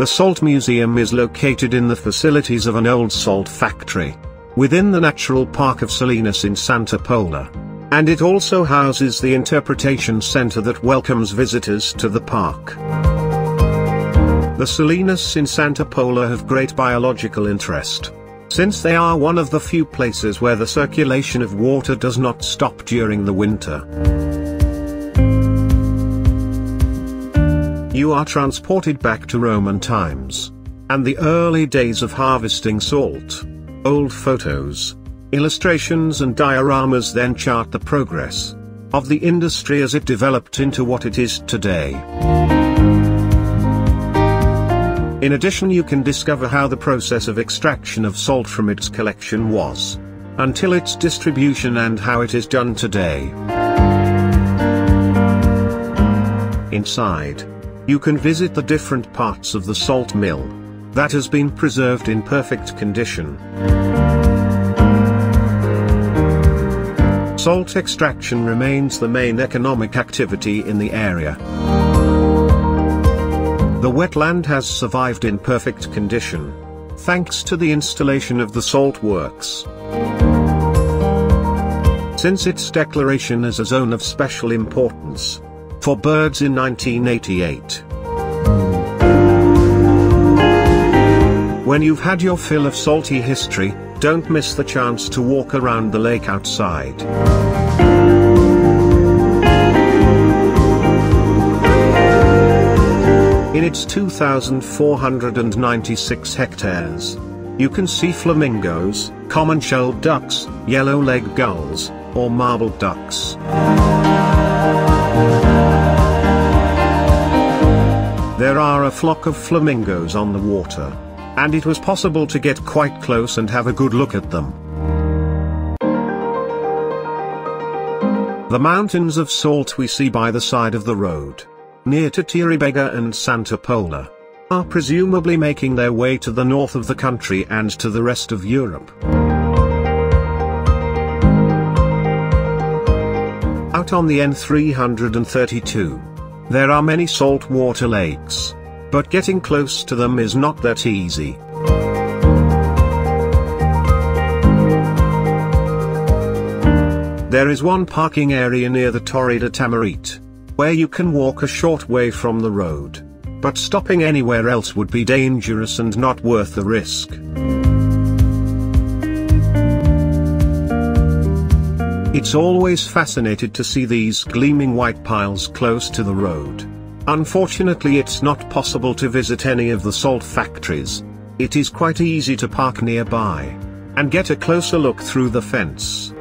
The Salt Museum is located in the facilities of an old salt factory, within the Natural Park of Salinas in Santa Pola. And it also houses the interpretation center that welcomes visitors to the park. The Salinas in Santa Pola have great biological interest, since they are one of the few places where the circulation of water does not stop during the winter. You are transported back to Roman times, and the early days of harvesting salt. Old photos, illustrations and dioramas then chart the progress of the industry as it developed into what it is today. In addition, you can discover how the process of extraction of salt from its collection was, until its distribution, and how it is done today. Inside, you can visit the different parts of the salt mill that has been preserved in perfect condition. Salt extraction remains the main economic activity in the area. The wetland has survived in perfect condition, thanks to the installation of the salt works. Since its declaration as a zone of special importance for birds in 1988. When you've had your fill of salty history, don't miss the chance to walk around the lake outside. In its 2,496 hectares, you can see flamingos, common-shelled ducks, yellow-legged gulls, or marble ducks. There are a flock of flamingos on the water, and it was possible to get quite close and have a good look at them. The mountains of salt we see by the side of the road, near to Tiribega and Santa Pola, are presumably making their way to the north of the country and to the rest of Europe. Out on the N332, there are many saltwater lakes, but getting close to them is not that easy. There is one parking area near the Torre de Tamarite, where you can walk a short way from the road, but stopping anywhere else would be dangerous and not worth the risk. It's always fascinating to see these gleaming white piles close to the road. Unfortunately, it's not possible to visit any of the salt factories. It is quite easy to park nearby and get a closer look through the fence.